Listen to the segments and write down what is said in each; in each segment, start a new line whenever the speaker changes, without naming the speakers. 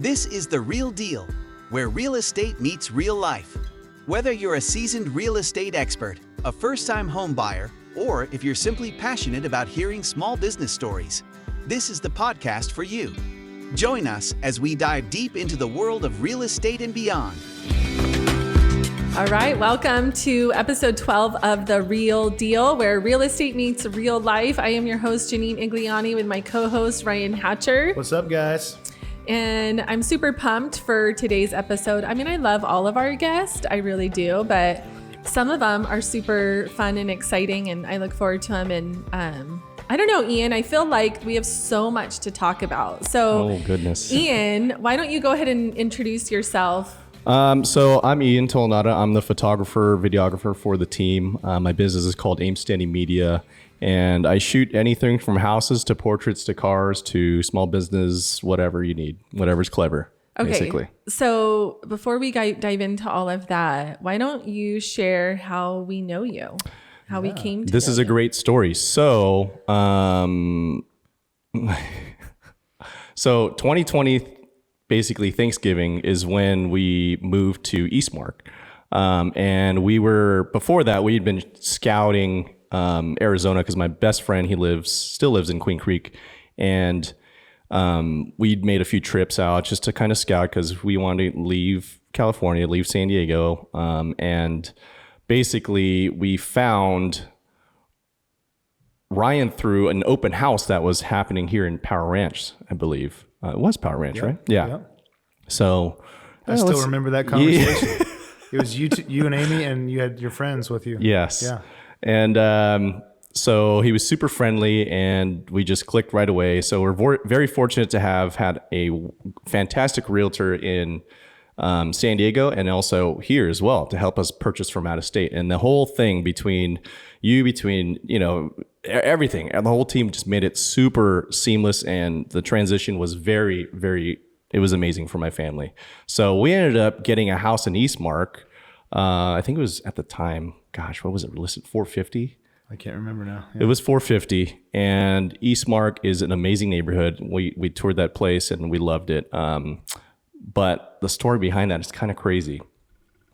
This is The Real Deal, where real estate meets real life. Whether you're a seasoned real estate expert, a first-time home buyer, or if you're simply passionate about hearing small business stories, this is the podcast for you. Join us as we dive deep into the world of real estate and beyond.
All right, welcome to episode 12 of The Real Deal, where real estate meets real life. I am your host, Janine and with my co-host, Ryan Hatcher.
What's up, guys?
And I'm super pumped for today's episode. I mean, I love all of our guests, I really do, but some of them are super fun and exciting, and I look forward to them. And I don't know, Ian, I feel like we have so much to talk about. So,
oh, goodness.
Ian, why don't you go ahead and introduce yourself?
So I'm Ian Tolenada. I'm the photographer, videographer for the team. My business is called Aim Standing Media, and I shoot anything from houses to portraits to cars to small business, whatever you need, whatever's clever, basically.
So before we dive into all of that, why don't you share how we know you, how we came to
This is a great story. So, so 2020, basically Thanksgiving is when we moved to Eastmark. And before that, we had been scouting Arizona because my best friend, still lives in Queen Creek. And we'd made a few trips out just to kind of scout because we wanted to leave California, leave San Diego. And basically we found Ryan through an open house that was happening here in Power Ranch, I believe. It was Power Ranch, right? Yeah. Yep. So
I still remember that conversation. Yeah. It was you and Amy, and you had your friends with you.
Yes.
Yeah.
And so he was super friendly, and we just clicked right away. So we're very fortunate to have had a fantastic realtor in San Diego and also here as well to help us purchase from out of state. And the whole thing between everything, and the whole team just made it super seamless, and the transition was very, very, it was amazing for my family. So we ended up getting a house in Eastmark. I think it was at the time, gosh, what was it listed? $450?
I can't remember now.
Yeah. It was $450, and Eastmark is an amazing neighborhood. We toured that place and we loved it. But the story behind that is kind of crazy.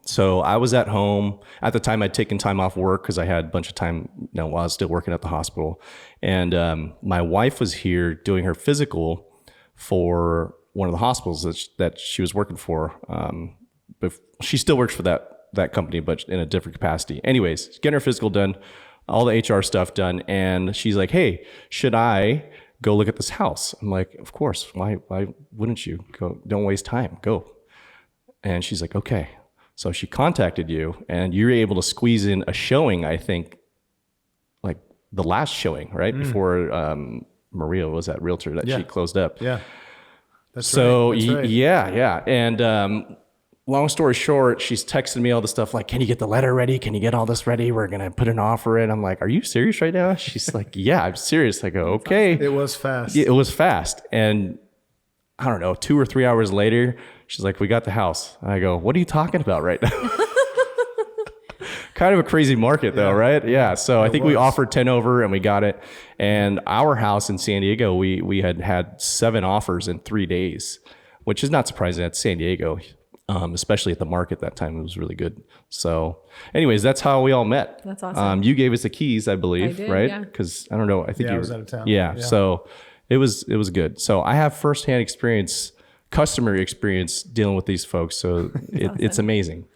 So I was at home. At the time, I'd taken time off work because I had a bunch of time while I was still working at the hospital. And my wife was here doing her physical for one of the hospitals that she was working for. She still works for that company, but in a different capacity. Anyways, getting her physical done, all the HR stuff done. And she's like, hey, should I go look at this house? I'm like, of course. Why wouldn't you go? Don't waste time. Go. And she's like, okay. So she contacted you, and you were able to squeeze in a showing, I think, like the last showing, right? Before Maria was that realtor that she closed up.
Yeah. That's
right. Yeah. And long story short, she's texting me all the stuff like, can you get the letter ready? Can you get all this ready? We're going to put an offer in. I'm like, are you serious right now? She's like, yeah, I'm serious. I go, okay.
It was fast.
Yeah, it was fast. And I don't know, 2 or 3 hours later, she's like, we got the house. I go, what are you talking about right now? Kind of a crazy market though, right? Yeah. So I think we offered 10 over and we got it. And our house in San Diego, we had 7 offers in 3 days, which is not surprising at San Diego, especially at the market that time. It was really good. So anyways, that's how we all met.
That's awesome.
You gave us the keys, I believe,
I did,
right?
yeah.
Because I don't know, I think
I was out of town.
Yeah. So it was good. So I have firsthand customer experience dealing with these folks. So it's amazing.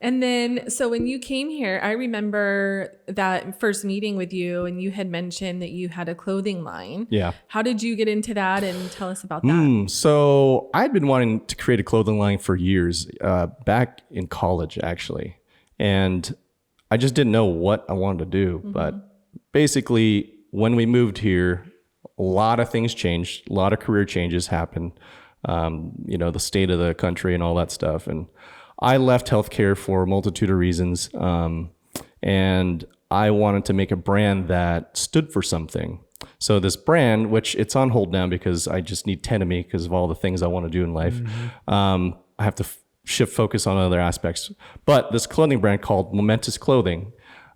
And then, so when you came here, I remember that first meeting with you, and you had mentioned that you had a clothing line.
Yeah.
How did you get into that, and tell us about that?
So I'd been wanting to create a clothing line for years, back in college, actually. And I just didn't know what I wanted to do. But basically, when we moved here, a lot of things changed. A lot of career changes happened. The state of the country and all that stuff. And I left healthcare for a multitude of reasons, and I wanted to make a brand that stood for something. So this brand, which it's on hold now because I just need 10 of me because of all the things I want to do in life. I have to shift focus on other aspects. But this clothing brand called Momentous Clothing,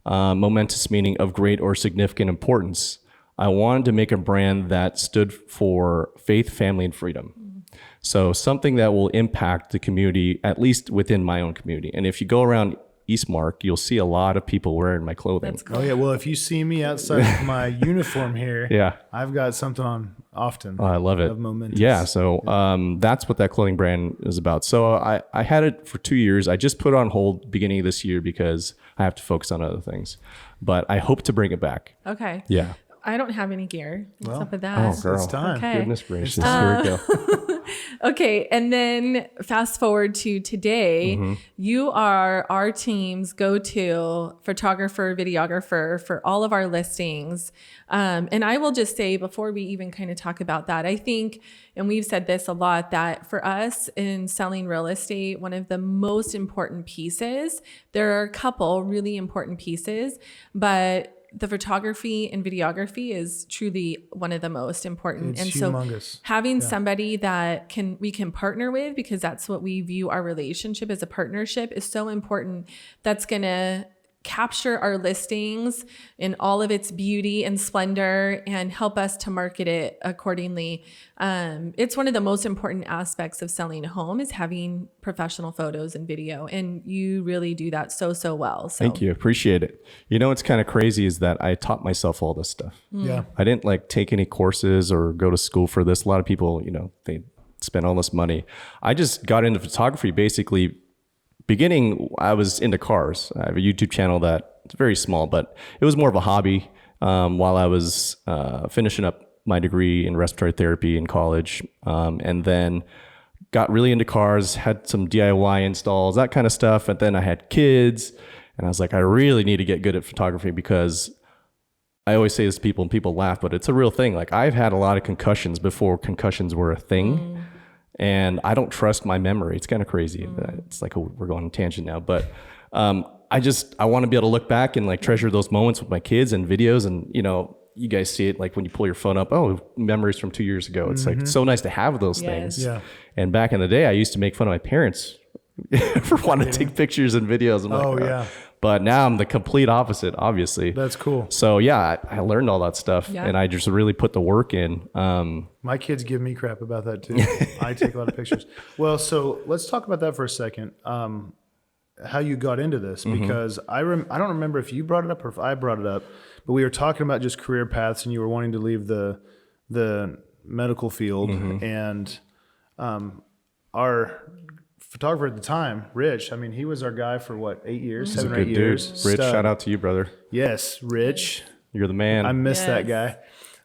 momentous meaning of great or significant importance. I wanted to make a brand that stood for faith, family, and freedom. So something that will impact the community, at least within my own community. And if you go around Eastmark, you'll see a lot of people wearing my clothing.
That's cool.
Oh yeah. Well, if you see me outside of my uniform here,
Yeah.
I've got something on often.
Oh, I love it.
Of momentous.
Yeah. So that's what that clothing brand is about. So I had it for 2 years. I just put it on hold beginning of this year because I have to focus on other things. But I hope to bring it back.
Okay.
Yeah.
I don't have any gear. What's up with that?
Oh, girl.
It's time.
Okay.
Goodness gracious. Here we go.
Okay, and then fast forward to today, you are our team's go-to photographer, videographer for all of our listings. And I will just say before we even kind of talk about that, I think, and we've said this a lot, that for us in selling real estate, one of the most important pieces, there are a couple really important pieces, but the photography and videography is truly one of the most important.
It's humongous.
So having somebody that we can partner with, because that's what we view our relationship as, a partnership, is so important. That's going to capture our listings in all of its beauty and splendor and help us to market it accordingly. It's one of the most important aspects of selling a home, is having professional photos and video. And you really do that so well. So
Thank you. Appreciate it. You know, what's kind of crazy is that I taught myself all this stuff.
Yeah.
I didn't like take any courses or go to school for this. A lot of people, you know, they spend all this money. I just got into photography basically. Beginning, I was into cars. I have a YouTube channel that's very small, but it was more of a hobby while I was finishing up my degree in respiratory therapy in college. And then got really into cars, had some DIY installs, that kind of stuff. And then I had kids, and I was like, I really need to get good at photography, because I always say this to people and people laugh, but it's a real thing. Like, I've had a lot of concussions before concussions were a thing. And I don't trust my memory. It's kind of crazy. It's like we're going on a tangent now, but I want to be able to look back and like treasure those moments with my kids and videos. And, you know, you guys see it like when you pull your phone up, oh, memories from 2 years ago. It's like so nice to have those things.
Yeah.
And back in the day, I used to make fun of my parents for wanting to take pictures and videos. I'm like,
yeah.
But now I'm the complete opposite, obviously.
That's cool.
So yeah, I learned all that stuff, and I just really put the work in.
My kids give me crap about that too. I take a lot of pictures. Well, so let's talk about that for a second. How you got into this, because I don't remember if you brought it up or if I brought it up, but we were talking about just career paths, and you were wanting to leave the medical field, and our photographer at the time, Rich, I mean, he was our guy for what, 8 years, 7 or 8 years.
Rich,
Stud.
shout out to you, brother.
Yes, Rich.
You're the man.
I miss that guy.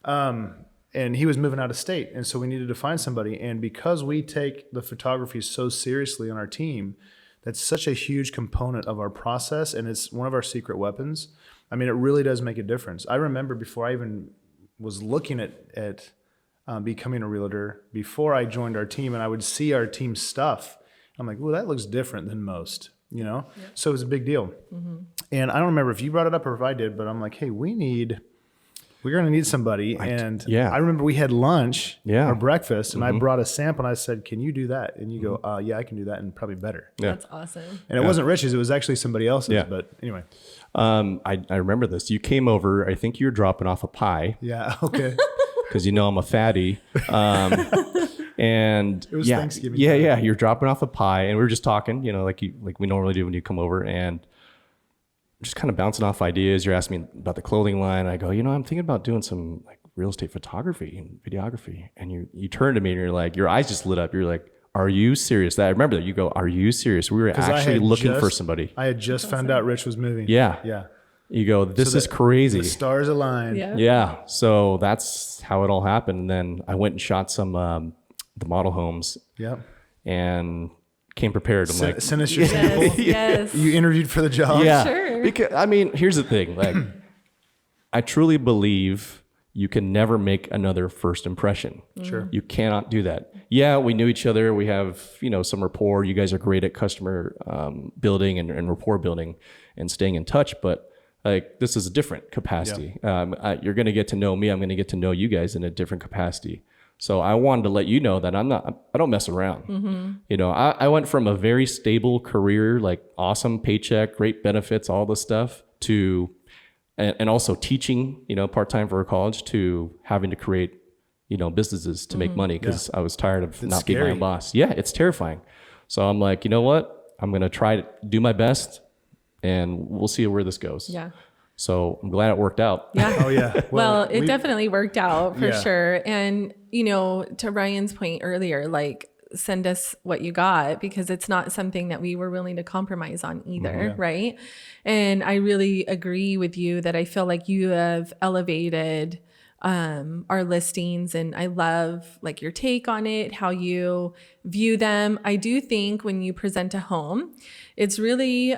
And he was moving out of state. And so we needed to find somebody. And because we take the photography so seriously on our team, that's such a huge component of our process. And it's one of our secret weapons. I mean, it really does make a difference. I remember before I even was looking at becoming a realtor, before I joined our team, and I would see our team stuff, I'm like, well, that looks different than most, you know? Yeah. So it was a big deal. And I don't remember if you brought it up or if I did, but I'm like, hey, we're going to need somebody. I remember we had lunch or breakfast, and I brought a sample, and I said, can you do that? And you go, yeah, I can do that, and probably better.
Yeah.
That's awesome.
And it wasn't Rich's, it was actually somebody else's. Yeah. But anyway.
I remember this. You came over, I think you were dropping off a pie.
Yeah, okay.
Because you know I'm a fatty. And
it was Thanksgiving.
Yeah. You're dropping off a pie, and we were just talking, you know, like we normally do when you come over, and just kind of bouncing off ideas. You're asking me about the clothing line. I go, you know, I'm thinking about doing some like real estate photography and videography. And you turn to me and you're like, your eyes just lit up. You're like, are you serious? I remember that. You go, are you serious? We were actually looking for somebody.
I had just found out Rich was moving.
Yeah.
Yeah.
You go, this is crazy.
The stars aligned.
Yeah. So that's how it all happened. And then I went and shot some the model homes.
Yep.
And came prepared. I'm like,
send us your sample.
Yes.
You interviewed for the job.
Yeah.
Sure.
Because I mean, here's the thing. Like, I truly believe you can never make another first impression.
Sure.
You cannot do that. Yeah, we knew each other. We have, you know, some rapport. You guys are great at customer building and rapport building and staying in touch. But like, this is a different capacity. Yeah. You're going to get to know me. I'm going to get to know you guys in a different capacity. So I wanted to let you know that I don't mess around. You know, I went from a very stable career, like awesome paycheck, great benefits, all this stuff, to, and also teaching, you know, part-time for a college, to having to create businesses to make money because I was tired of not being my
scary.
own boss. Yeah, it's terrifying. So I'm like, you know what? I'm going to try to do my best and we'll see where this goes.
Yeah.
So I'm glad it worked out.
Yeah.
Oh yeah.
Well, it definitely worked out for
Yeah.
sure. And, to Ryan's point earlier, like, send us what you got, because it's not something that we were willing to compromise on either. Right. And I really agree with you that I feel like you have elevated our listings, and I love like your take on it, how you view them. I do think when you present a home, it's really,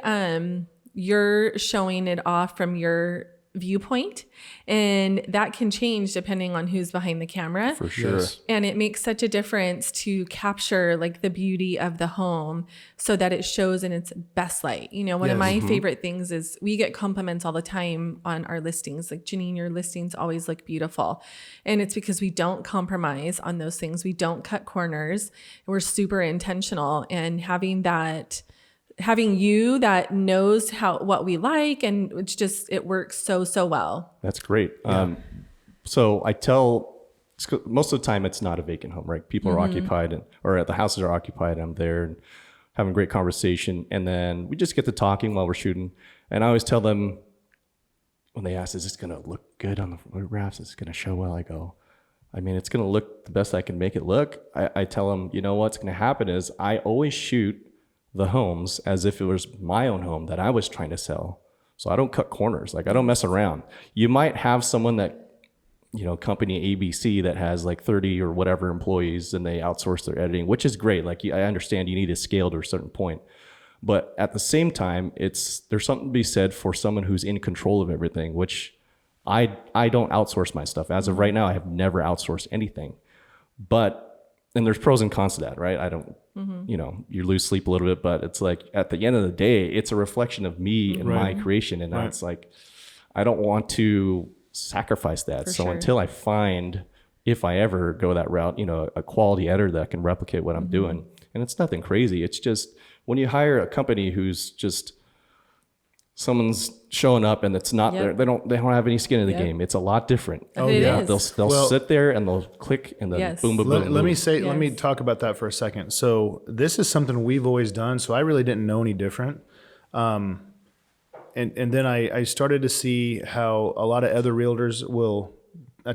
you're showing it off from your viewpoint, and that can change depending on who's behind the camera.
For sure.
Yes.
And it makes such a difference to capture like the beauty of the home so that it shows in its best light. One of my favorite things is we get compliments all the time on our listings. Like, Janine, your listings always look beautiful. And it's because we don't compromise on those things. We don't cut corners. We're super intentional, and having you that knows what we like, and it works so well.
That's great. So I tell, most of the time it's not a vacant home, right? People are occupied or the houses are occupied. I'm there and having a great conversation. And then we just get to talking while we're shooting. And I always tell them when they ask, is this going to look good on the photographs? Is it going to show well? I go, it's going to look the best I can make it look. I tell them, what's going to happen is I always shoot the homes as if it was my own home that I was trying to sell. So I don't cut corners. Like, I don't mess around. You might have someone that, company ABC that has like 30 or whatever employees and they outsource their editing, which is great. Like, I understand you need to scale to a certain point. But at the same time, there's something to be said for someone who's in control of everything, which I don't outsource my stuff. As of right now, I have never outsourced anything. And there's pros and cons to that, right? I don't, you lose sleep a little bit, but it's like at the end of the day, it's a reflection of me and my creation. And it's like, I don't want to sacrifice that.
For
so
sure.
until I find, if I ever go that route, a quality editor that can replicate what I'm doing. And it's nothing crazy. It's just when you hire a company who's just, someone's showing up and it's not there. They don't have any skin in the game. It's a lot different.
Oh, it yeah.
They'll sit there and they'll click and then boom, boom, boom.
Let me talk about that for a second. So this is something we've always done. So I really didn't know any different. And then I started to see how a lot of other realtors will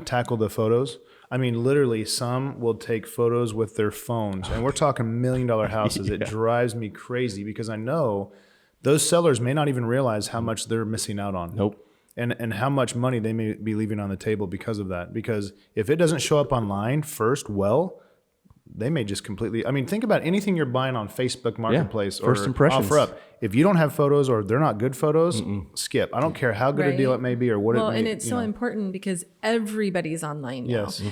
tackle the photos. Literally some will take photos with their phones, and we're talking $1 million houses. It drives me crazy because I know those sellers may not even realize how much they're missing out on.
Nope.
And how much money they may be leaving on the table because of that. Because if it doesn't show up online first, they may just completely, think about anything you're buying on Facebook Marketplace or
first impressions.
OfferUp. If you don't have photos or they're not good photos, skip. I don't care how good a deal it may be or what it may be.
Well, and it's so important because everybody's online now.
Yes.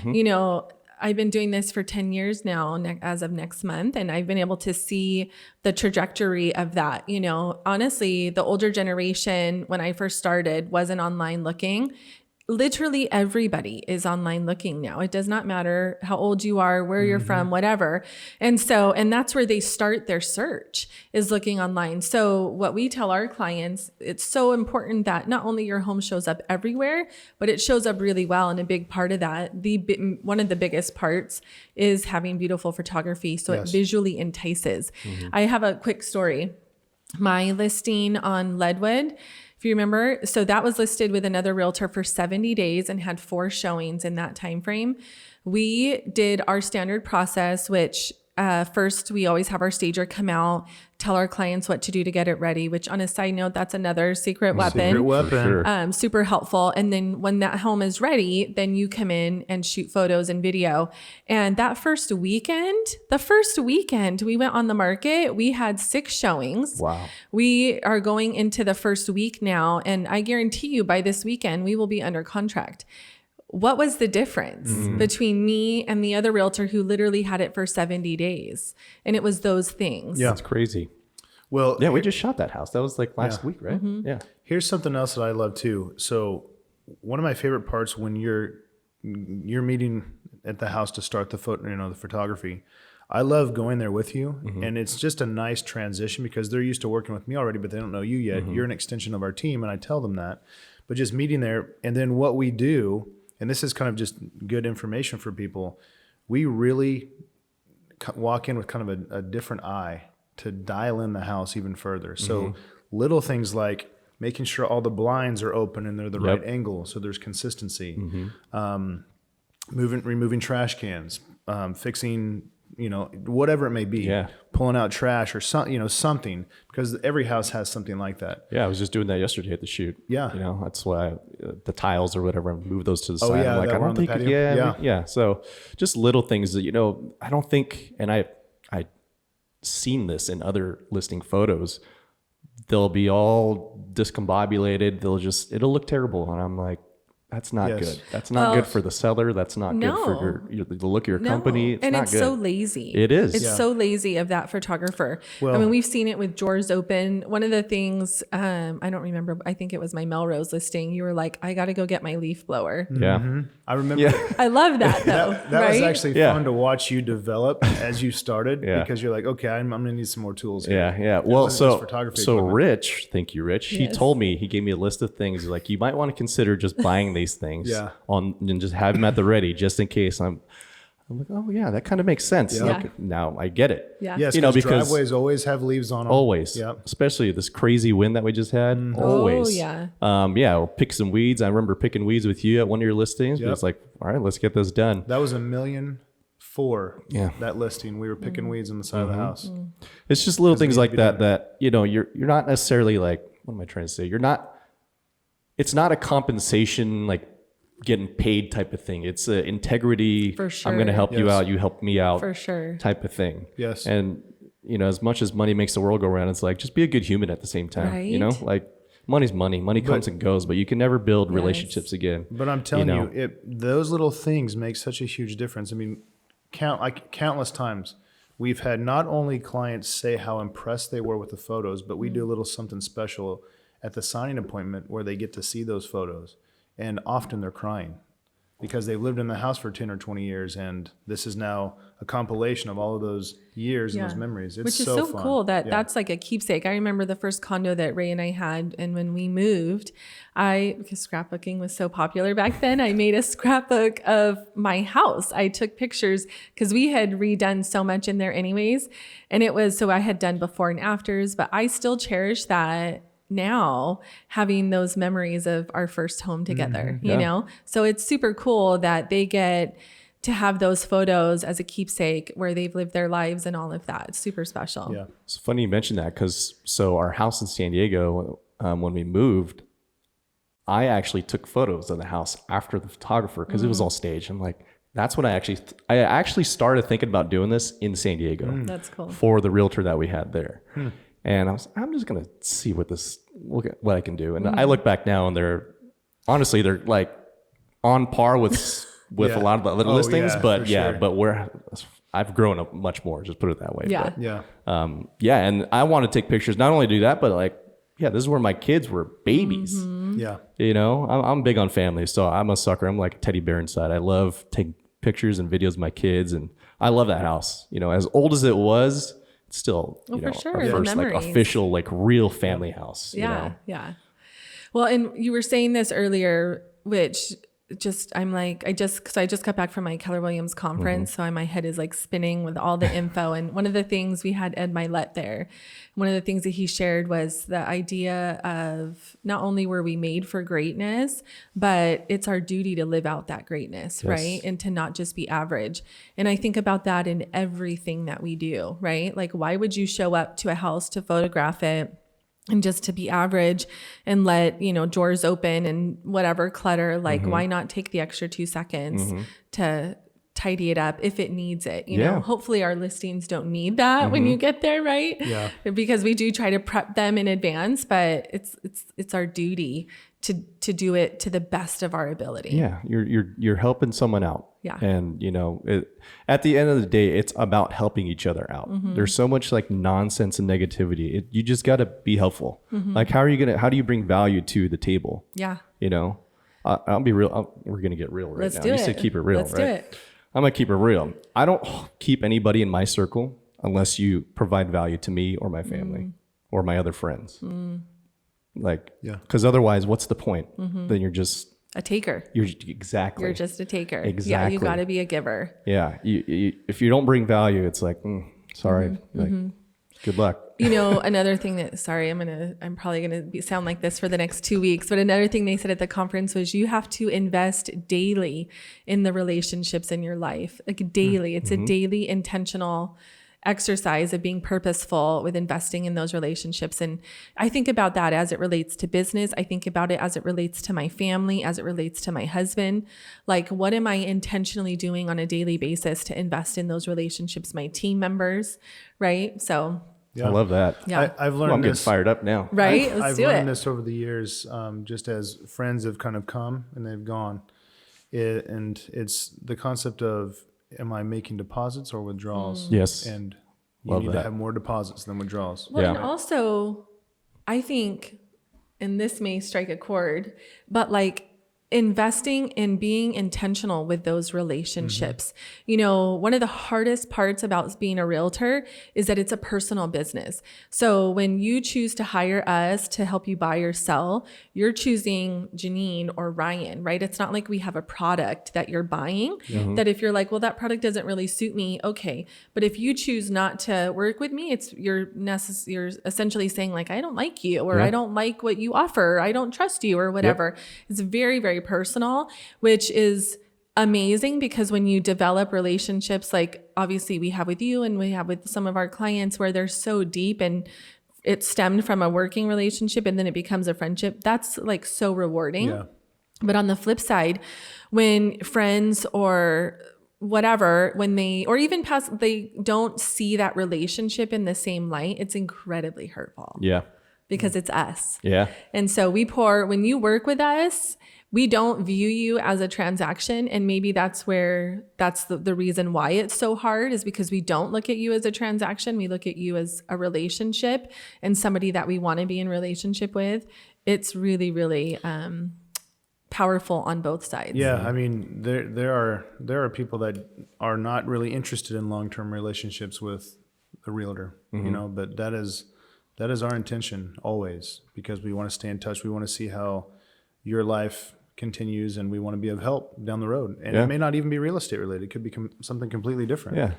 I've been doing this for 10 years now, as of next month, and I've been able to see the trajectory of that. Honestly, the older generation, when I first started, wasn't online looking. Literally everybody is online looking now. It does not matter how old you are, where you're from, whatever. And that's where they start their search, is looking online. So what we tell our clients, it's so important that not only your home shows up everywhere, but it shows up really well. And a big part of that, one of the biggest parts, is having beautiful photography. So it visually entices. I have a quick story. My listing on Leadwood, if you remember, so that was listed with another realtor for 70 days and had 4 showings in that time frame. We did our standard process, which first we always have our stager come out, tell our clients what to do to get it ready, which on a side note, that's another secret weapon.
Sure.
Super helpful. And then when that home is ready, then you come in and shoot photos and video. And that first weekend we went on the market, we had 6 showings.
Wow.
We are going into the first week now, and I guarantee you by this weekend, we will be under contract. What was the difference between me and the other realtor who literally had it for 70 days? And it was those things.
Yeah, it's crazy.
Well,
yeah, we just shot that house. That was like last week, right? Yeah.
Here's something else that I love too. So one of my favorite parts when you're meeting at the house to start the photography, I love going there with you. And it's just a nice transition because they're used to working with me already, but they don't know you yet. You're an extension of our team, and I tell them that. But just meeting there, and then what we do, and this is kind of just good information for people, we really walk in with kind of a different eye to dial in the house even further. So little things like making sure all the blinds are open and they're the right angle, so there's consistency. Removing trash cans, fixing, whatever it may be, pulling out trash or something, because every house has something like that.
Yeah, I was just doing that yesterday at the shoot.
Yeah,
that's why the tiles or whatever, I move those to the side.
Yeah,
I'm like, I don't think, So just little things that I don't think, and I seen this in other listing photos. They'll be all discombobulated. It'll look terrible, and I'm like, that's not good. That's not good for the seller. That's not good for the look of your company. It's not good.
So lazy.
It is.
It's so lazy of that photographer. Well, I mean, we've seen it with drawers open. One of the things, I don't remember, I think it was my Melrose listing. You were like, I got to go get my leaf blower.
Yeah.
I remember.
I love that though.
that was actually fun to watch you develop as you started, because you're like, okay, I'm going to need some more tools here.
Yeah. Well, so Rich, thank you, Rich. He told me, he gave me a list of things. He's like, you might want to consider just buying these things and just have them at the ready just in case. I'm like, oh yeah, that kind of makes sense. Now I get it.
Yeah.
Yes, because driveways always have leaves on them.
Always. Yeah. Especially this crazy wind that we just had. Always.
Oh yeah.
We'll pick some weeds. I remember picking weeds with you at one of your listings. But it's like, all right, let's get this done.
That was $1.4 million. That listing. We were picking weeds on the side of the house.
It's just little things like that you're not necessarily like, what am I trying to say? It's not a compensation like getting paid type of thing. It's an integrity.
For sure.
I'm going to help you out. You help me out.
For sure.
Type of thing.
Yes.
And as much as money makes the world go round, it's like, just be a good human at the same time.
Right.
Like money's money. Money comes and goes, but you can never build relationships again.
But I'm telling you, those little things make such a huge difference. I mean, countless times we've had not only clients say how impressed they were with the photos, but we do a little something special at the signing appointment where they get to see those photos. And often they're crying because they've lived in the house for 10 or 20 years. And this is now a compilation of all of those years and those memories. It's
Which is so fun. Cool that that's like a keepsake. I remember the first condo that Ray and I had. And when we moved, because scrapbooking was so popular back then, I made a scrapbook of my house. I took pictures because we had redone so much in there anyways. And it was, so I had done before and afters, but I still cherish that now, having those memories of our first home together, you know? So it's super cool that they get to have those photos as a keepsake where they've lived their lives and all of that. It's super special.
Yeah. It's funny you mentioned that because our house in San Diego, when we moved, I actually took photos of the house after the photographer because it was all staged. I'm like, that's when I actually started thinking about doing this in San Diego.
That's cool.
For the realtor that we had there. And I'm just going to see what I can do. And I look back now and they're like on par with a lot of the other listings, but I've grown up much more, just put it that way. And I want to take pictures, not only do that, but like, this is where my kids were babies. I'm big on family, so I'm a sucker. I'm like a teddy bear inside. I love taking pictures and videos of my kids, and I love that house. As old as it was, still,
for sure,
our first like official, like real family house.
Yeah. Well, and you were saying this earlier, which I'm like, because I just got back from my Keller Williams conference, so my head is like spinning with all the info. And one of the things, we had Ed Milet there. One of the things that he shared was the idea of not only were we made for greatness, but it's our duty to live out that greatness, right? And to not just be average. And I think about that in everything that we do, right? Like, why would you show up to a house to photograph it and just to be average and let, drawers open and whatever clutter? Like, why not take the extra 2 seconds to tidy it up if it needs it? You know, hopefully our listings don't need that when you get there, right? Yeah. Because we do try to prep them in advance, but it's our duty to do it to the best of our ability.
Yeah, you're helping someone out.
Yeah.
And at the end of the day, it's about helping each other out. There's so much like nonsense and negativity. You just got to be helpful. Like, how do you bring value to the table?
Yeah.
I'll be real. We're going to get real right now.
Do
you
it.
said keep it real,
Let's
right?
do it.
I'm going to keep it real. I don't keep anybody in my circle unless you provide value to me or my family or my other friends. Like, because otherwise, what's the point? Then you're just
a taker.
You're
You're just a taker.
Exactly.
Yeah, you got to be a giver.
Yeah. If you don't bring value, it's like, sorry, like, good luck.
You know, another thing that, sorry, I'm probably going to sound like this for the next 2 weeks, but another thing they said at the conference was you have to invest daily in the relationships in your life, like daily. It's a daily intentional exercise of being purposeful with investing in those relationships. And I think about that as it relates to business. I think about it as it relates to my family, as it relates to my husband. Like, what am I intentionally doing on a daily basis to invest in those relationships, my team members, right? So
I love that.
yeah.
I've learned
I'm getting
this.
fired up now.
Right?
I've learned this over the years, just as friends have kind of come and they've gone. And it's the concept of, am I making deposits or withdrawals?
Yes.
And you
Love
need
that.
to have more deposits than withdrawals.
Well,
Yeah.
and also, I think, and this may strike a chord, but like investing in being intentional with those relationships. You know, one of the hardest parts about being a realtor is that it's a personal business. So when you choose to hire us to help you buy or sell, you're choosing Janine or Ryan, right? It's not like we have a product that you're buying that if you're like, well, that product doesn't really suit me. Okay. But if you choose not to work with me, you're essentially saying like, I don't like you, or I don't like what you offer. I don't trust you, or whatever. It's very, very personal, which is amazing, because when you develop relationships like obviously we have with you and we have with some of our clients where they're so deep and it stemmed from a working relationship and then it becomes a friendship, that's like so rewarding.
Yeah.
But on the flip side, when friends or whatever, when they, or even past, they don't see that relationship in the same light, it's incredibly hurtful.
Yeah.
Because it's us.
Yeah.
And so when you work with us, we don't view you as a transaction. And maybe that's the reason why it's so hard, is because we don't look at you as a transaction. We look at you as a relationship and somebody that we want to be in relationship with. It's really, really powerful on both sides.
Yeah, I mean, there are people that are not really interested in long-term relationships with a realtor, you know, but that is our intention always, because we want to stay in touch. We want to see how your life continues, and we want to be of help down the road. And it may not even be real estate related. It could be something completely different.
Yeah.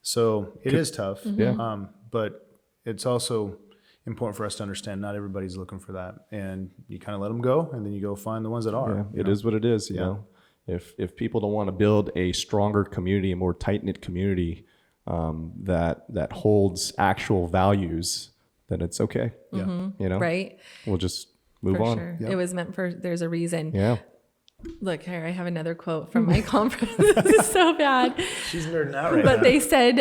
So it is tough.
Yeah.
But it's also important for us to understand not everybody's looking for that. And you kind of let them go, and then you go find the ones that are.
Yeah. It is what it is, you know. If people don't want to build a stronger community, a more tight-knit community that holds actual values, then it's okay.
Yeah.
You know?
Right?
We'll just move
For
on.
sure.
Yep.
It was meant for, there's a reason.
Yeah.
Look, here, I have another quote from my conference. This is so bad.
She's nerding out right
But
now.
they said,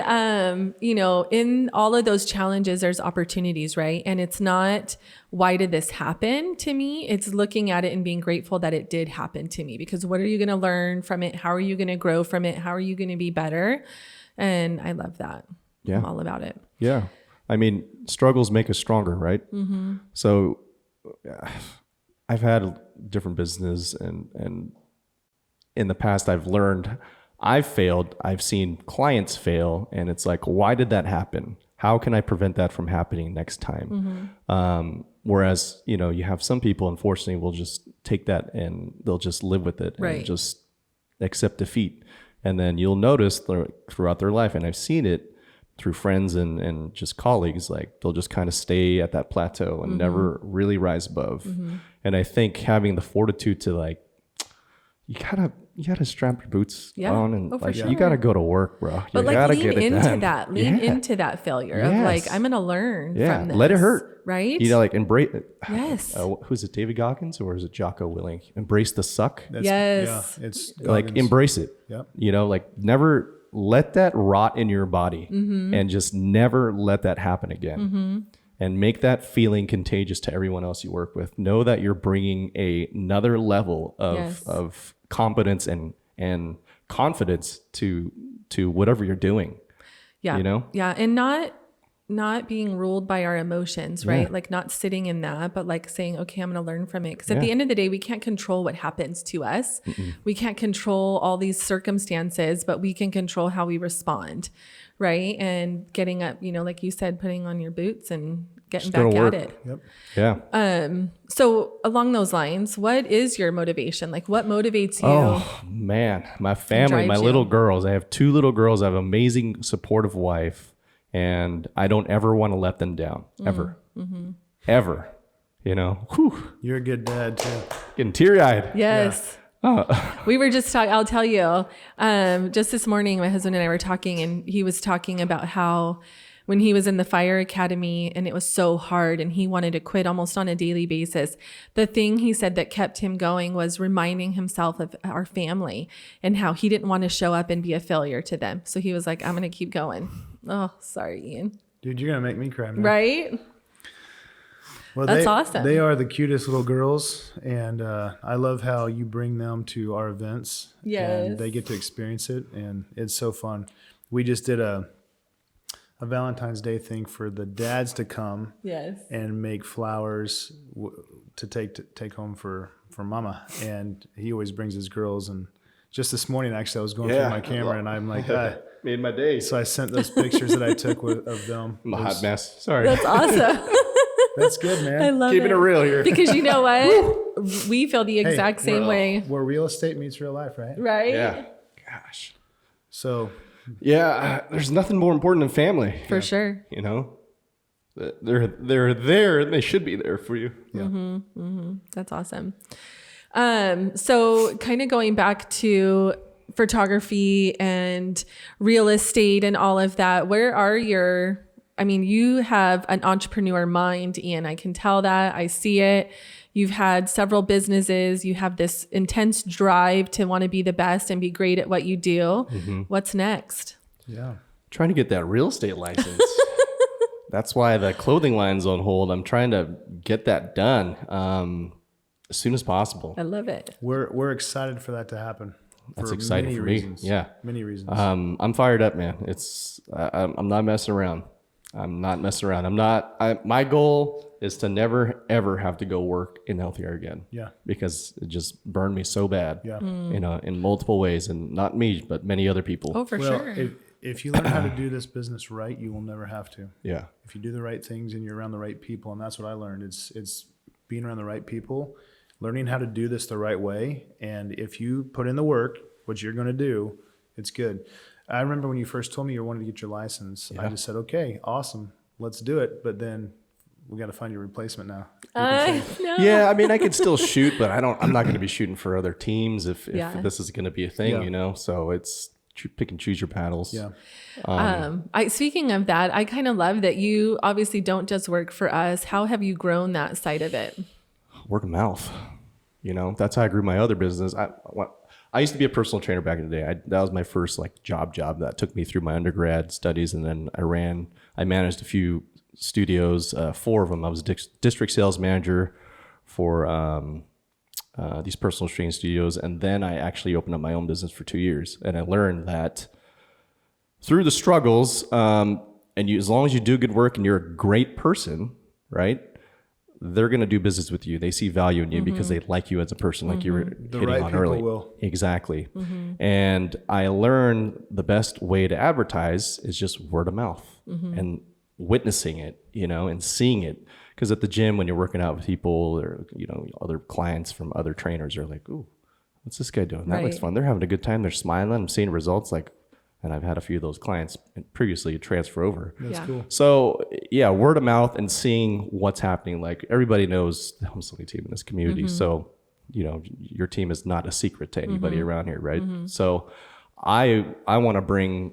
you know, in all of those challenges, there's opportunities, right? And it's not, why did this happen to me? It's looking at it and being grateful that it did happen to me, because what are you going to learn from it? How are you going to grow from it? How are you going to be better? And I love that.
Yeah.
I'm all about it.
Yeah. I mean, struggles make us stronger, right? Mm-hmm. So I've had different business, and in the past I've failed. I've seen clients fail, and it's like, why did that happen? How can I prevent that from happening next time? Whereas, you know, you have some people, unfortunately, will just take that and they'll just live with it
Right.
and just accept defeat. And then you'll notice throughout their life, and I've seen it through friends and just colleagues, like they'll just kind of stay at that plateau and never really rise above. And I think having the fortitude to like, you gotta strap your boots on and
for
like,
sure.
you gotta go to work, bro.
But
You
like
gotta
lean
get it
into
done.
that, lean into that failure of like, I'm going to learn from this.
Let it hurt.
Right?
You know, like embrace it.
Yes.
Who's it, David Goggins, or is it Jocko Willing? Embrace the suck.
Yes.
Yeah, it's
Like
Goggins.
embrace it.
Yep.
You know, like never let that rot in your body, and just never let that happen again. And make that feeling contagious to everyone else you work with. Know that you're bringing another level of competence and confidence to whatever you're doing.
Yeah.
You know?
Yeah. And not being ruled by our emotions, right? Like not sitting in that, but like saying, okay, I'm going to learn from it. Because at the end of the day, we can't control what happens to us. We can't control all these circumstances, but we can control how we respond, right? And getting up, you know, like you said, putting on your boots and getting
Just go
back
to
at
work.
it.
Yep.
Yeah.
So along those lines, what is your motivation? Like what motivates you?
Oh man, my family, my
drives you.
little girls. I have 2 little girls. I have an amazing, supportive wife, and I don't ever want to let them down, ever, ever. You know, whew,
You're a good dad too.
getting teary eyed.
Yes. We were just talking, I'll tell you, just this morning, my husband and I were talking, and he was talking about how when he was in the fire academy and it was so hard and he wanted to quit almost on a daily basis, the thing he said that kept him going was reminding himself of our family and how he didn't want to show up and be a failure to them. So he was like, I'm going to keep going. Oh, sorry, Ian.
Dude, you're going to make me cry, man.
Right?
Well,
That's awesome.
They are the cutest little girls, and I love how you bring them to our events.
Yes.
And they get to experience it, and it's so fun. We just did a Valentine's Day thing for the dads to come
Yes.
and make flowers to take home for mama. And he always brings his girls. And just this morning, actually, I was going through my camera, and I'm like,
Made my day.
so I sent those pictures that I took of them.
I'm a hot mess. Sorry.
That's awesome.
That's good, man.
I love
Keeping it real here.
Because you know what? We feel the exact same way.
Where real estate meets real life, right?
Right?
Yeah. Gosh.
So
Yeah. There's nothing more important than family.
For sure.
You know, they're there and they should be there for you.
yeah.
That's awesome. So kind of going back to photography and real estate and all of that, where are your, I mean, you have an entrepreneur mind, Ian. I can tell that. I see it. You've had several businesses. You have this intense drive to want to be the best and be great at what you do. What's next?
Yeah.
Trying to get that real estate license. That's why the clothing line's on hold. I'm trying to get that done as soon as possible.
I love it.
We're excited for that to happen.
That's
for
exciting
many
for
reasons.
me. Yeah.
Many reasons.
I'm fired up, man. I'm not messing around. I'm not messing around. My goal is to never, ever have to go work in healthcare again.
Yeah.
Because it just burned me so bad.
Yeah.
You know, in multiple ways, and not me, but many other people.
Oh, for
Well,
sure.
if you learn how to do this business right, you will never have to.
Yeah.
If you do the right things and you're around the right people, and that's what I learned. It's being around the right people, learning how to do this the right way. And if you put in the work, what you're going to do, it's good. I remember when you first told me you wanted to get your license, I just said, okay, awesome, let's do it. But then we got to find your replacement now.
No.
Yeah, I mean, I could still shoot, but I'm not going to be shooting for other teams if this is going to be a thing,
Yeah.
you know. So it's pick and choose your battles.
Yeah.
Speaking of that, I kind of love that you obviously don't just work for us. How have you grown that side of it?
Word of mouth. You know, that's how I grew my other business. I used to be a personal trainer back in the day. That was my first like job that took me through my undergrad studies, and then I managed a few studios, 4 of them. I was district sales manager for these personal training studios, and then I actually opened up my own business for 2 years. And I learned that through the struggles, as long as you do good work and you're a great person, right? They're going to do business with you. They see value in you because they like you as a person, like you were hitting
right
on
people
early.
will.
Exactly. And I learned the best way to advertise is just word of mouth and witnessing it, you know, and seeing it. Because at the gym, when you're working out with people or, you know, other clients from other trainers are like, ooh, what's this guy doing? That looks
Right.
fun. They're having a good time. They're smiling. I'm seeing results and I've had a few of those clients previously transfer over.
That's cool.
So yeah, word of mouth and seeing what's happening. Like everybody knows the home selling team in this community. So, you know, your team is not a secret to anybody around here, right? So I want to bring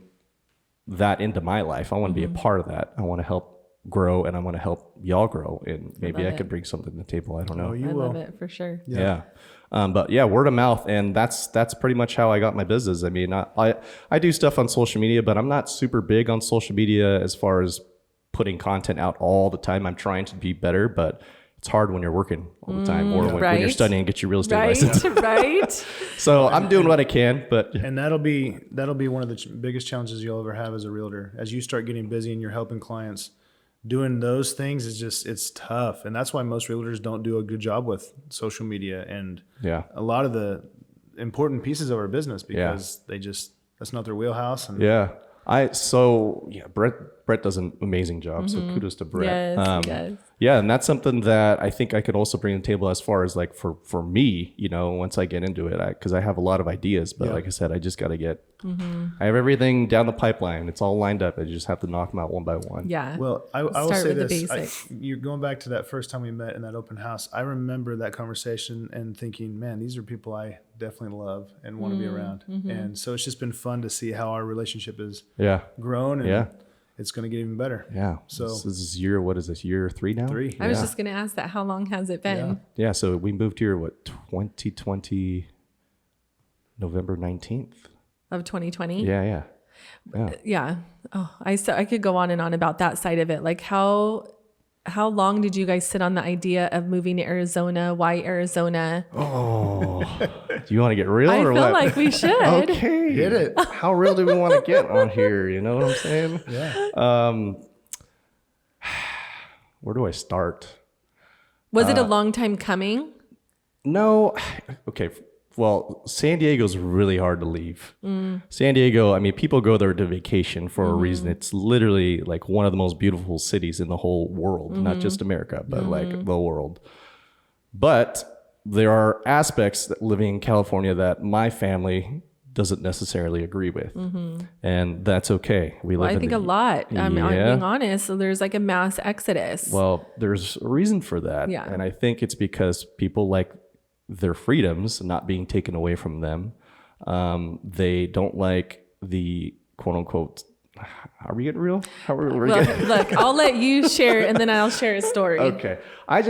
that into my life. I want to be a part of that. I want to help grow, and I want to help y'all grow. And maybe I
love
could
it.
bring something to the table. I don't know.
Oh, you
I
will.
love it for sure.
Yeah. But yeah, word of mouth. And that's pretty much how I got my business. I mean, I do stuff on social media, but I'm not super big on social media as far as putting content out all the time. I'm trying to be better, but it's hard when you're working all the time or when you're
Right.
studying and get your real estate
Right,
license.
right.
So I'm doing what I can, but
And that'll be one of the biggest challenges you'll ever have as a realtor. As you start getting busy and you're helping clients, doing those things it's tough. And that's why most realtors don't do a good job with social media and
yeah.
a lot of the important pieces of our business because that's not their wheelhouse. And
Yeah. Brett does an amazing job. So kudos to Brett.
Yes, yes.
Yeah, and that's something that I think I could also bring to the table as far as like for me, once I get into it, because I have a lot of ideas, but like I said, I just got to get, I have everything down the pipeline. It's all lined up. I just have to knock them out one by one.
Yeah.
Well, I will
Start
say
with the
this.
basics.
You're going back to that first time we met in that open house. I remember that conversation and thinking, man, these are people I definitely love and want to be around. And so it's just been fun to see how our relationship has grown. And it's going to get even better.
Yeah.
So
this is year 3 now?
3.
I was just going to ask that. How long has it been?
Yeah. So we moved here, 2020, November 19th.
Of 2020?
Yeah.
Yeah. Oh, I could go on and on about that side of it. Like how long did you guys sit on the idea of moving to Arizona? Why Arizona?
Oh, do you want to get real
I
or
feel
what?
like we should.
Okay.
Hit it.
How real do we want to get on here? You know what I'm saying?
Yeah.
Where do I start?
Was it a long time coming?
No. Okay. Well, San Diego's really hard to leave. San Diego, I mean, people go there to vacation for a reason. It's literally like one of the most beautiful cities in the whole world, not just America, but like the world. But there are aspects that living in California that my family doesn't necessarily agree with. And that's okay.
I think a lot. I'm being honest. So there's like a mass exodus.
Well, there's a reason for that.
Yeah.
And I think it's because people like their freedoms not being taken away from them. They don't like the quote unquote, are we getting real?
Look, I'll let you share and then I'll share a story.
Okay. I'm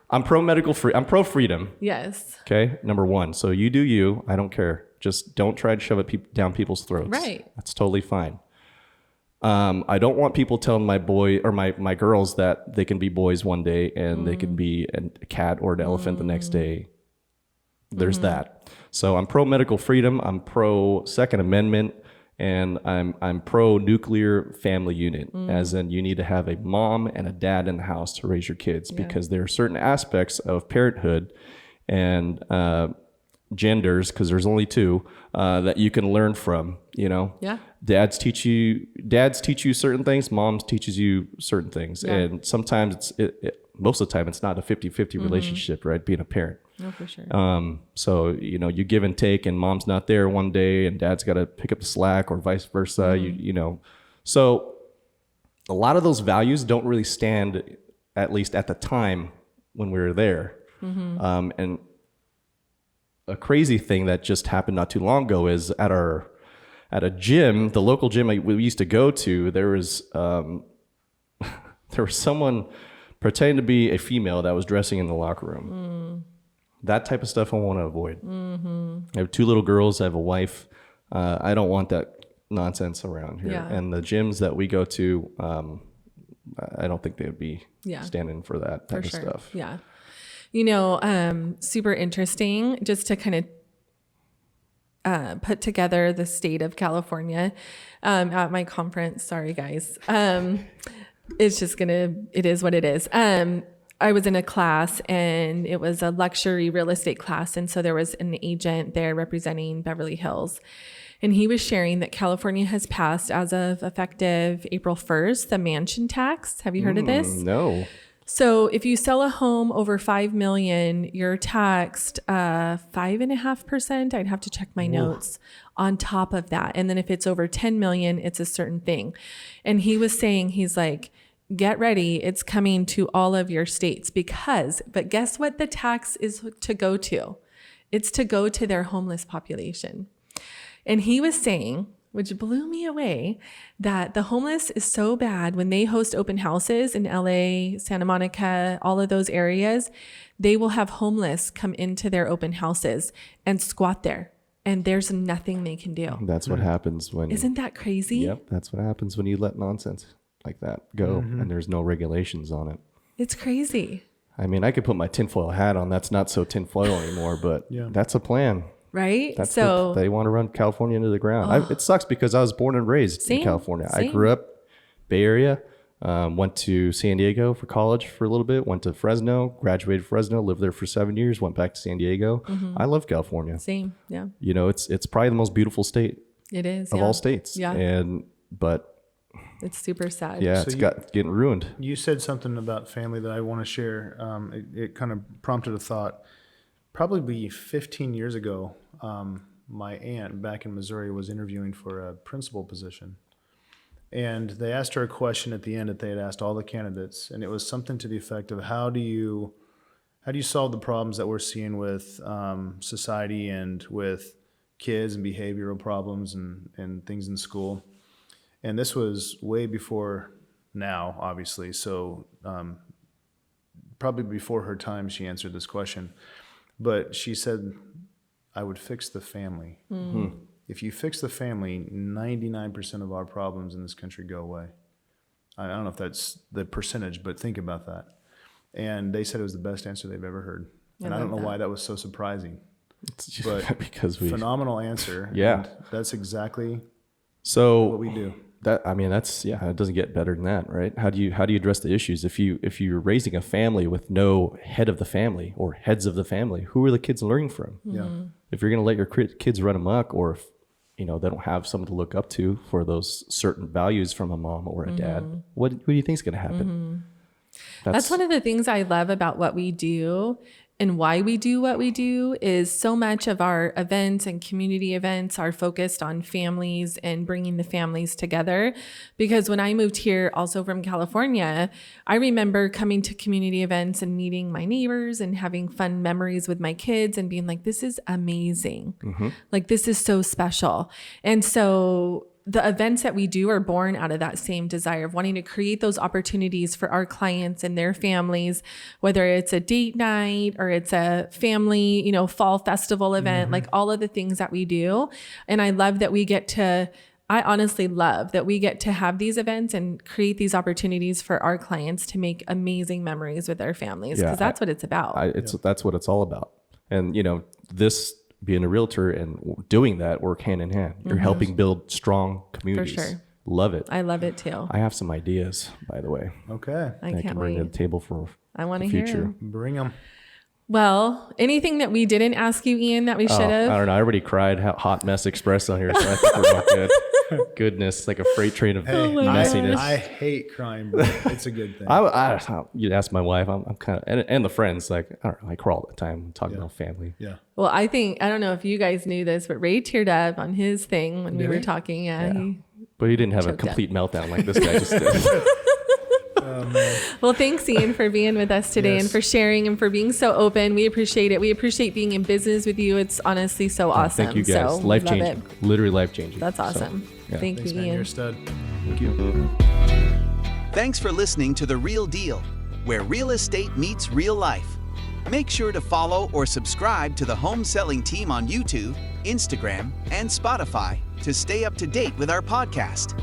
I'm pro freedom.
Yes.
Okay. Number 1. So you do you, I don't care. Just don't try to shove it down people's throats.
Right.
That's totally fine. I don't want people telling my boy or my girls that they can be boys one day and they can be a cat or an elephant the next day. There's that. So I'm pro medical freedom. I'm pro Second Amendment, and I'm pro nuclear family unit, as in you need to have a mom and a dad in the house to raise your kids because there are certain aspects of parenthood and genders, because there's only 2 that you can learn from.
Yeah.
Dads teach you certain things. Moms teaches you certain things, and sometimes most of the time it's not a 50-50 relationship, right? Being a parent.
No, for sure.
So, you give and take, and mom's not there one day and dad's got to pick up the slack or vice versa, So a lot of those values don't really stand, at least at the time when we were there. And a crazy thing that just happened not too long ago is at a gym, the local gym we used to go to, there was someone pretending to be a female that was dressing in the locker room. That type of stuff I want to avoid. I have 2 little girls. I have a wife. I don't want that nonsense around here.
Yeah.
And the gyms that we go to, I don't think they would be standing for that type of stuff.
Yeah. Super interesting just to kind of put together the state of California at my conference. Sorry, guys. It is what it is. I was in a class and it was a luxury real estate class. And so there was an agent there representing Beverly Hills. And he was sharing that California has passed, as of effective April 1st, the mansion tax. Have you heard of this?
No.
So if you sell a home over $5 million, you're taxed 5.5%. I'd have to check my notes on top of that. And then if it's over 10 million, it's a certain thing. And he was saying, he's like, get ready. It's coming to all of your states but guess what the tax is to go to? It's to go to their homeless population. And he was saying, which blew me away, that the homeless is so bad when they host open houses in LA, Santa Monica, all of those areas, they will have homeless come into their open houses and squat there. And there's nothing they can do.
That's what happens when...
Isn't that crazy?
Yep, that's what happens when you let nonsense like that go and there's no regulations on it.
It's crazy.
I mean, I could put my tinfoil hat on. That's not so tinfoil anymore, but that's a plan.
Right?
They want to run California into the ground. It sucks because I was born and raised in California. I grew up Bay Area, went to San Diego for college for a little bit, went to Fresno, graduated Fresno, lived there for 7 years, went back to San Diego. I love California.
Same. Yeah.
It's probably the most beautiful state
It is.
of all states.
Yeah.
And but
It's super sad.
yeah,
So
it's
you-
getting ruined.
You said something about family that I want to share. It kind of prompted a thought. Probably 15 years ago, my aunt back in Missouri was interviewing for a principal position. And they asked her a question at the end that they had asked all the candidates. And it was something to the effect of how do you solve the problems that we're seeing with society and with kids and behavioral problems and things in school? And this was way before now, obviously. So probably before her time, she answered this question. But she said, I would fix the family. Mm-hmm. If you fix the family, 99% of our problems in this country go away. I don't know if that's the percentage, but think about that. And they said it was the best answer they've ever heard. And I don't know why that was so surprising.
It's just
But
because
phenomenal answer.
Yeah.
And that's exactly
so
what we do.
It doesn't get better than that, right? How do you address the issues if you're raising a family with no head of the family or heads of the family? Who are the kids learning from?
Yeah.
If you're going to let your kids run amok, or if they don't have someone to look up to for those certain values from a mom or a dad, what do you think is going to happen?
That's one of the things I love about what we do and why we do what we do is so much of our events and community events are focused on families and bringing the families together. Because when I moved here also from California, I remember coming to community events and meeting my neighbors and having fun memories with my kids and being like, this is amazing. Mm-hmm. Like, this is so special. And so the events that we do are born out of that same desire of wanting to create those opportunities for our clients and their families, whether it's a date night or it's a family, fall festival event, like all of the things that we do. And I love that I honestly love that we get to have these events and create these opportunities for our clients to make amazing memories with their families, because that's what it's about.
That's what it's all about. And, this being a realtor and doing that work hand in hand. You're helping build strong communities.
For sure.
Love it.
I love it too.
I have some ideas, by the way.
Okay.
I
can
can't
bring to
wait.
the table for
I want
the
to hear
future.
'em.
Bring them.
Well, anything that we didn't ask you, Ian, that we should have?
I don't know. I already cried hot mess express on here, so I think we're all good. Goodness, like a freight train of messiness.
I hate crime, but it's a good thing.
You'd ask my wife. I'm kind of, and the friends, like, I don't know, I cry all the time talking about family.
Yeah.
Well, I don't know if you guys knew this, but Ray teared up on his thing when we were talking. Yeah.
But he didn't have a complete meltdown like this guy just did.
Well, thanks, Ian, for being with us today
Yes.
and for sharing and for being so open. We appreciate it. We appreciate being in business with you. It's honestly so awesome.
Thank you guys.
So,
Life
love
changing.
it.
Literally life changing.
That's awesome.
yeah.
Thank
Thanks,
you,
man.
Ian.
You're a stud.
Thank you.
Thanks for listening to The Real Deal, where real estate meets real life. Make sure to follow or subscribe to the Home Selling Team on YouTube, Instagram, and Spotify to stay up to date with our podcast.